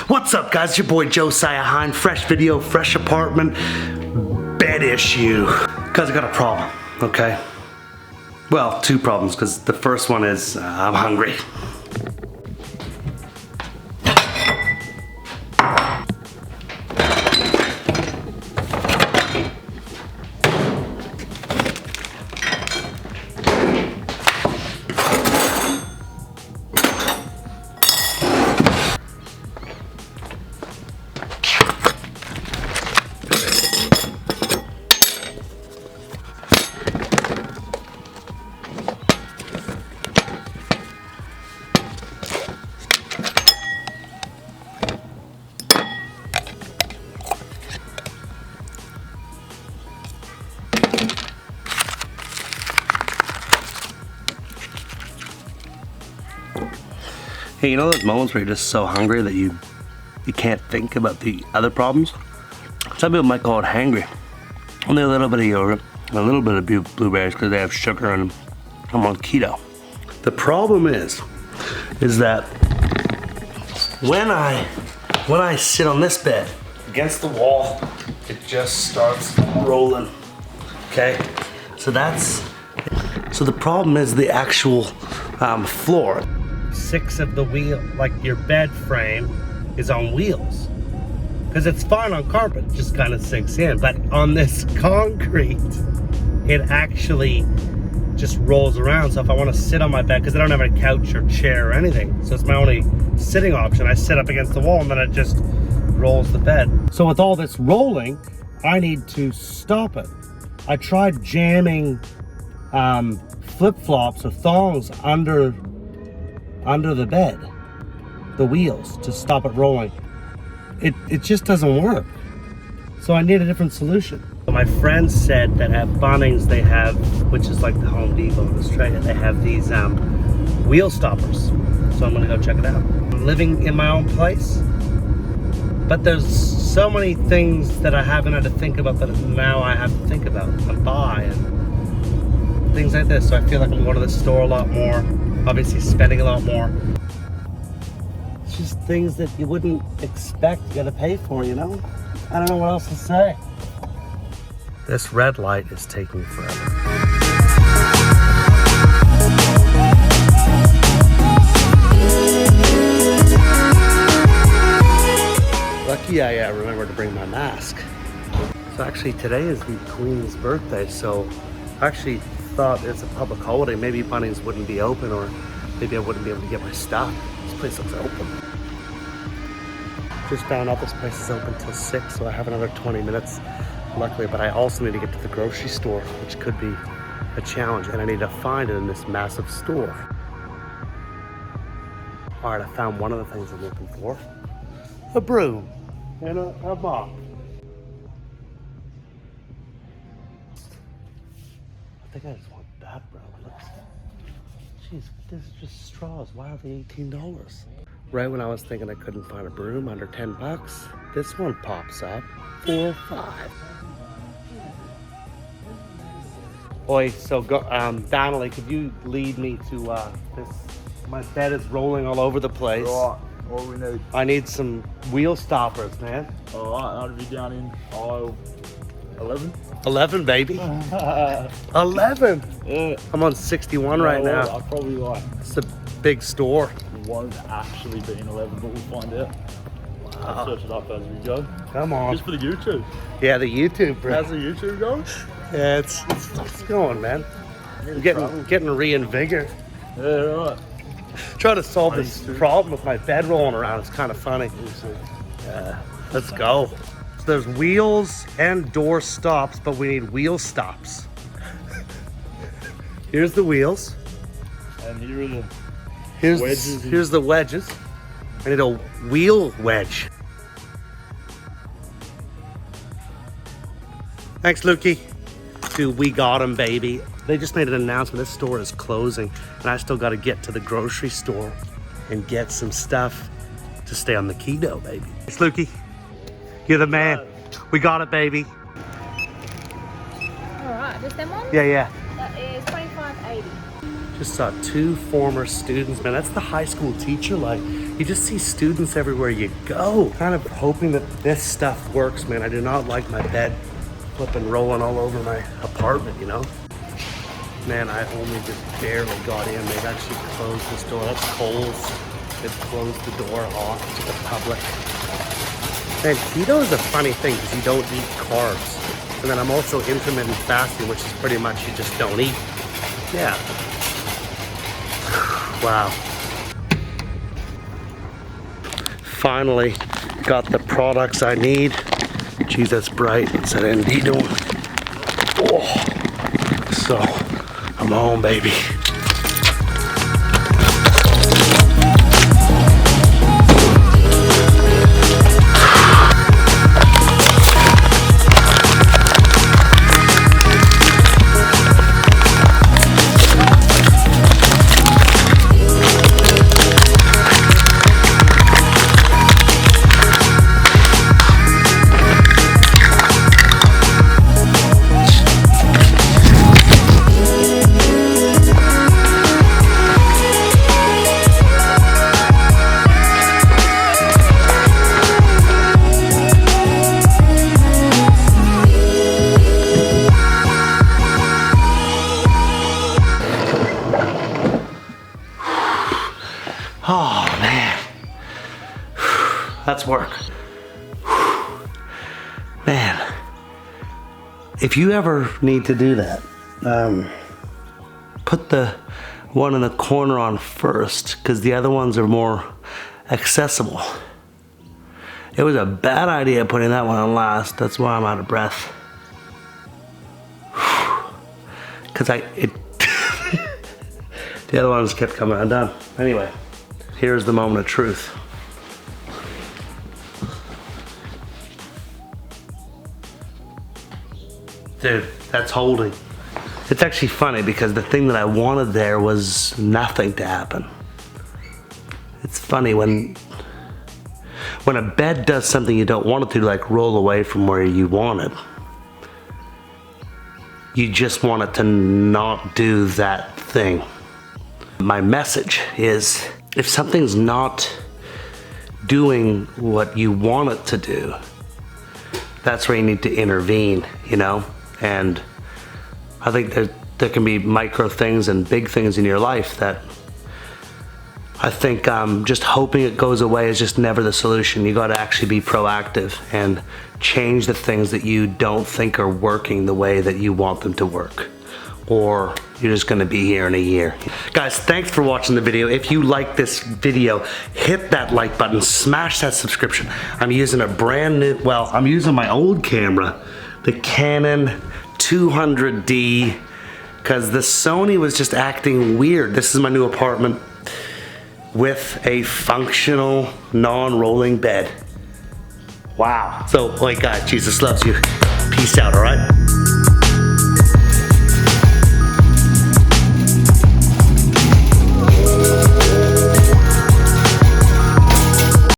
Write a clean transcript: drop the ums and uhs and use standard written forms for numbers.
What's up, guys? It's your boy Josiah Hine. Fresh video, fresh apartment, bed issue. Guys, I got a problem, okay? Well, two problems, because the first one is I'm hungry. Hey, you know those moments where you're just so hungry that you can't think about the other problems? Some people might call it hangry. Only a little bit of yogurt, a little bit of blueberries because they have sugar in them. I'm on keto. The problem is that when I sit on this bed against the wall, it just starts rolling. Okay, so the problem is the actual floor. 6 of the wheel, like your bed frame, is on wheels. Because it's fine on carpet, it just kind of sinks in. But on this concrete, it actually just rolls around. So if I want to sit on my bed, because I don't have a couch or chair or anything, so it's my only sitting option, I sit up against the wall and then it just rolls the bed. So with all this rolling, I need to stop it. I tried jamming flip-flops or thongs under the bed, the wheels, to stop it rolling. It just doesn't work. So I need a different solution. My friend said that at Bunnings they have, which is like the Home Depot in Australia, they have these wheel stoppers. So I'm gonna go check it out. I'm living in my own place, but there's so many things that I haven't had to think about that now I have to think about and buy and things like this. So I feel like I'm going to the store a lot more. Obviously spending a lot more. It's just things that you wouldn't expect you gotta pay for, you know? I don't know what else to say. This red light is taking forever. Lucky I remembered to bring my mask. So actually today is the Queen's birthday, so actually thought it's a public holiday, maybe Bunnings wouldn't be open, or maybe I wouldn't be able to get my stuff. This place looks open. Just found out this place is open till 6, so I have another 20 minutes, luckily, but I also need to get to the grocery store, which could be a challenge, and I need to find it in this massive store. All right, I found one of the things I'm looking for. A broom and a mop. I think I just want that, bro. Jeez, this is just straws. Why are they $18? Right when I was thinking I couldn't find a broom under 10 bucks, this one pops up for $5. Oi, so go, Donnelly, could you lead me to this? My bed is rolling all over the place. Right, what do we need? I need some wheel stoppers, man. Alright, that'll be down in aisle 11. 11, baby. 11? Yeah. I'm on 61 right now. I'll probably like... It's a big store. It won't actually be in 11, but we'll find out. Wow. I'll search it up as we go. Come on. Just for the YouTube. Yeah, the YouTube, bro. How's the YouTube going? Yeah, it's going, man. I'm getting reinvigorated. Yeah, right. Trying to solve this problem with my bed rolling around. It's kind of funny. Let's go. So there's wheels and door stops, but we need wheel stops. Here's the wheels. And here are the wedges. Here's the wedges. I need a wheel wedge. Thanks, Lukey. Dude, we got him, baby. They just made an announcement. This store is closing, and I still got to get to the grocery store and get some stuff to stay on the keto, baby. Thanks, Lukey. You're the man. We got it, baby. All right, just them ones? Yeah. That is $25.80. Just saw 2 former students, man. That's the high school teacher life. You just see students everywhere you go. Kind of hoping that this stuff works, man. I do not like my bed flipping, rolling all over my apartment, you know? Man, I only just barely got in. They've actually closed this door. That's Kohl's. They've closed the door off to the public. Man, keto is a funny thing because you don't eat carbs. And then I'm also intermittent fasting, which is pretty much you just don't eat. Yeah. Wow. Finally got the products I need. Geez, that's bright. It's that ND doing. Oh. So, I'm home, baby. Oh man, that's work. Man, if you ever need to do that, put the one in the corner on first, because the other ones are more accessible. It was a bad idea putting that one on last. That's why I'm out of breath. Because the other ones kept coming undone. Anyway. Here's the moment of truth. Dude, that's holding. It's actually funny because the thing that I wanted there was nothing to happen. It's funny when a bed does something you don't want it to, like roll away from where you want it. You just want it to not do that thing. My message is, if something's not doing what you want it to do, that's where you need to intervene, you know? And I think there can be micro things and big things in your life that I think just hoping it goes away is just never the solution. You gotta actually be proactive and change the things that you don't think are working the way that you want them to work. Or you're just gonna be here in a year. Guys, thanks for watching the video. If you like this video, hit that like button, smash that subscription. I'm using a brand new, well, I'm using my old camera, the Canon 200D, because the Sony was just acting weird. This is my new apartment with a functional, non-rolling bed. Wow. So, like, guys, Jesus loves you. Peace out, all right?